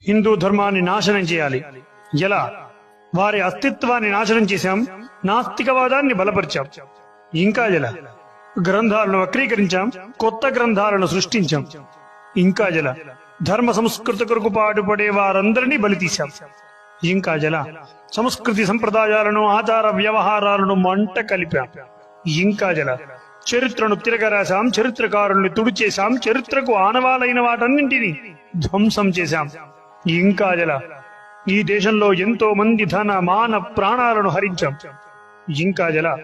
హిందూ ధర్మాన్ని నాశనం చేయాలి. ఎలా? వారి అస్తిత్వాన్ని నాశనం చేశాం, నాస్తికవాదాన్ని బలపరిచాం. ఇంకా ఎలా? గ్రంథాలను వక్రీకరించాం, కొత్త గ్రంథాలను సృష్టించాం. ఇంకా ఎలా? ధర్మ సంస్కృతి కొరకు పాటుపడే వారందరినీ బలి తీశాం. ఇంకా ఎలా? సంస్కృతి సంప్రదాయాలను, ఆచార వ్యవహారాలను మంట కలిపాం. ఇంకా ఎలా? చరిత్రను తిరగరాశాం, చరిత్రకారుల్ని తుడిచేశాం, చరిత్రకు ఆనవాలైన వాటన్నింటినీ ధ్వంసం చేశాం. ఇంకా ఎలా? ఈ దేశంలో ఎంతో మంది ధన మాన ప్రాణాలను హరించాం. ఇంకా ఎలా?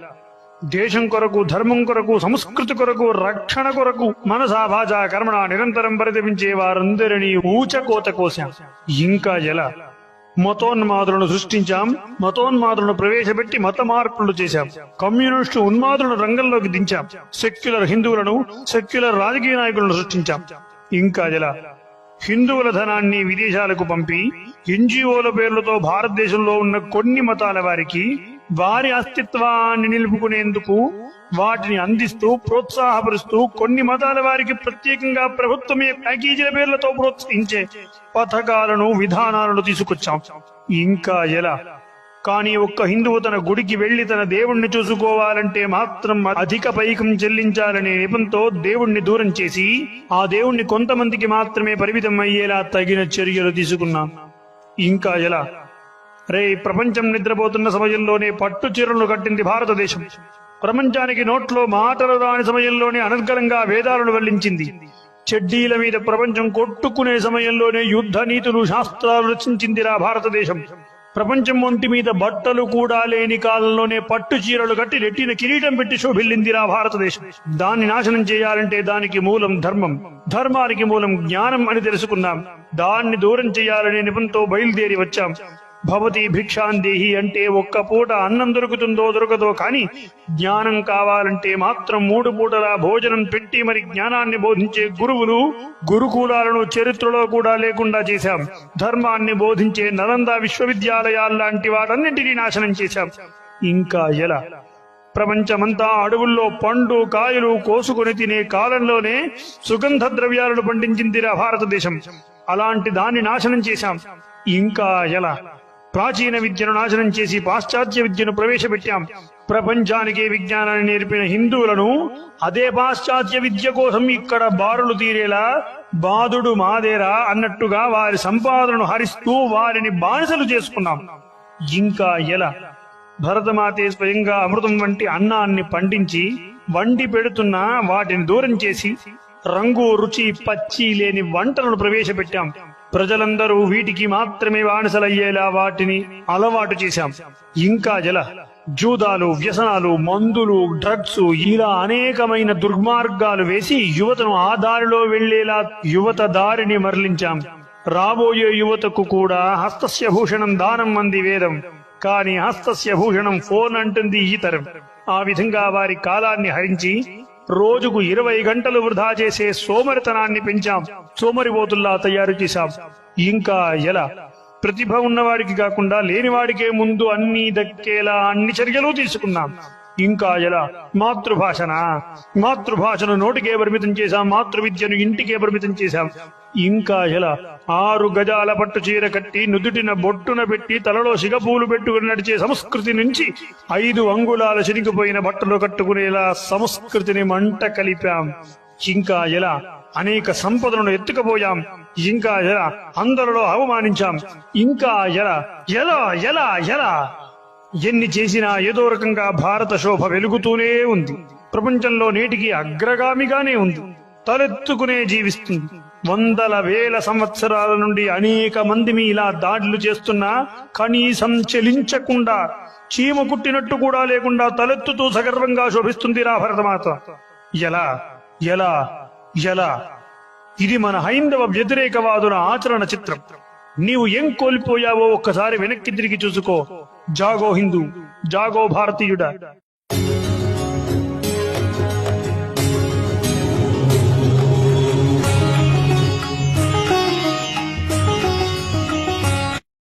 దేశం కొరకు, ధర్మం కొరకు, సంస్కృతి కొరకు, రక్షణ కొరకు మనసా వాచా కర్మణ నిరంతరం పరితపించే వారందరినీ ఊచకోత కోశాం. ఇంకా ఎలా? మతోన్మాదులను సృష్టించాం, మతోన్మాదులను ప్రవేశపెట్టి మత మార్పులు చేశాం, కమ్యూనిస్టు ఉన్మాదులను రంగంలోకి దించాం, సెక్యులర్ హిందువులను, సెక్యులర్ రాజకీయ నాయకులను సృష్టించాం. ఇంకా ఎలా? హిందువుల ధనాన్ని విదేశాలకు పంపి ఎన్జిఓల పేర్లతో భారతదేశంలో ఉన్న కొన్ని మతాల వారికి వారి అస్తిత్వాన్ని నిలుపుకునేందుకు వాటిని అందిస్తూ ప్రోత్సాహపరుస్తూ కొన్ని మతాల వారికి ప్రత్యేకంగా ప్రభుత్వమే ప్యాకేజీల పేర్లతో ప్రోత్సహించే పథకాలను, విధానాలను తీసుకొచ్చాం. ఇంకా ఎలా? కానీ ఒక్క హిందువు తన గుడికి వెళ్లి తన దేవుణ్ణి చూసుకోవాలంటే మాత్రం అధిక పైకం చెల్లించాలనే నెపంతో దేవుణ్ణి దూరం చేసి ఆ దేవుణ్ణి కొంతమందికి మాత్రమే పరిమితం అయ్యేలా తగిన చర్యలు తీసుకున్నాం. ఇంకా ఎలా? ప్రపంచం నిద్రపోతున్న సమయంలోనే పట్టు చీరలను కట్టింది భారతదేశం. ప్రపంచానికి నోట్లో మాటలు రాని సమయంలోనే అనర్గళంగా వేదాలను వల్లించింది. చెడ్డీల మీద ప్రపంచం కొట్టుకునే సమయంలోనే యుద్ధ నీతులు, శాస్త్రాలు రచించిందిరా భారతదేశం. ప్రపంచం ఒంటి మీద బట్టలు కూడా లేని కాలంలోనే పట్టు చీరలు కట్టి నెట్టిన కిరీటం పెట్టి శోభిల్లిందిరా భారతదేశం. దాన్ని నాశనం చేయాలంటే దానికి మూలం ధర్మం, ధర్మానికి మూలం జ్ఞానం అని తెలుసుకున్నాం. దాన్ని దూరం చేయాలనే నిపంతో బయలుదేరి వచ్చాం. భవతి భిక్షాందేహి అంటే ఒక్క పూట అన్నం దొరుకుతుందో దొరకదో కానీ జ్ఞానం కావాలంటే మాత్రం 3 పూటలా భోజనం పెట్టి మరి జ్ఞానాన్ని బోధించే గురువులు, గురుకులాలను చరిత్రలో కూడా లేకుండా చేశాం. ధర్మాన్ని బోధించే నలంద విశ్వవిద్యాలయాల్లాంటి వాటన్నింటినీ నాశనం చేశాం. ఇంకా ఎలా? ప్రపంచమంతా అడవుల్లో పండు కాయలు కోసుకుని తినే కాలంలోనే సుగంధ ద్రవ్యాలను పండించిందిరా భారతదేశం. అలాంటి దాన్ని నాశనం చేశాం. ఇంకా ఎలా? ప్రాచీన విద్యను నాశనం చేసి పాశ్చాత్య విద్యను ప్రవేశపెట్టాం. ప్రపంచానికి విజ్ఞానాన్ని నేర్పిన హిందువులను అదే పాశ్చాత్య విద్య కోసం ఇక్కడ బారులు తీరేలా బాదుడు మాదేరా అన్నట్టుగా వారి సంపాదనను హరిస్తూ వారిని బానిసలు చేసుకున్నాం. ఇంకా ఎలా? భరతమాతే స్వయంగా అమృతం వంటి అన్నాన్ని పండించి వండి పెడుతున్నా వాటిని దూరం చేసి రంగు, రుచి, పచ్చి లేని వంటలను ప్రవేశపెట్టాం. ప్రజలందరూ వీటికి మాత్రమే బానిసలయ్యేలా వాటిని అలవాటు చేశాం. ఇంకా ఎలా? జూదాలు, వ్యసనాలు, మందులు, డ్రగ్స్ ఇలా అనేకమైన దుర్మార్గాలు వేసి యువతను ఆ దారిలో వెళ్లేలా యువత దారిని మరలించాం. రాబోయే యువతకు కూడా హస్తస్య భూషణం దానం అంది వేదం. కానీ హస్తస్య భూషణం ఫోన్ అంటుంది ఈ తరం. ఆ విధంగా వారి కాలాన్ని హరించి రోజుకు 20 గంటలు వృధా చేసే సోమరితనాన్ని పెంచాం. సోమరిపోతుల్లా తయారు చేశాం. ఇంకా ఎలా? ప్రతిభ ఉన్నవాడికి కాకుండా లేనివాడికే ముందు అన్ని దక్కేలా అన్ని చర్యలు తీసుకున్నాం. ఇంకా ఎలా? మాతృభాషను నోటికే పరిమితం చేశాం, మాతృవిద్యను ఇంటికే పరిమితం చేశాం. ఇంకా ఎలా? 6 గజాల పట్టు చీర కట్టి నుదుటిన బొట్టున పెట్టి తలలో సిగపూలు పెట్టుకుని నడిచే సంస్కృతి నుంచి 5 అంగుళాల చిరిగిపోయిన బట్టలు కట్టుకునేలా సంస్కృతిని మంట కలిపాం. ఇంకా ఎలా? అనేక సంపదలను ఎత్తుకుపోయాం. ఇంకా ఎలా? అందరిలో అవమానించాం. ఇంకా ఎలా? ఎలా ఎలా ఎలా? ఎన్ని చేసినా ఏదో రకంగా భారత శోభ వెలుగుతూనే ఉంది. ప్రపంచంలో నేటికి అగ్రగామిగానే ఉంది, తలెత్తుకునే జీవిస్తుంది. వందల వేల సంవత్సరాల నుండి అనేక మంది ఇలా దాడులు చేస్తున్నా కనీసం చెలించకుండా, చీమ కుట్టినట్టు కూడా లేకుండా తలెత్తుతూ సగర్వంగా శోభిస్తుంది రా భరతమాత. ఎలా ఎలా ఎలా? ఇది మన హైందవ వ్యతిరేకవాదుల ఆచరణ చిత్రం. నీవు ఏం కోల్పోయావో ఒక్కసారి వెనక్కి తిరిగి చూసుకో. జాగో హిందూ, జాగో భారతీయుడా.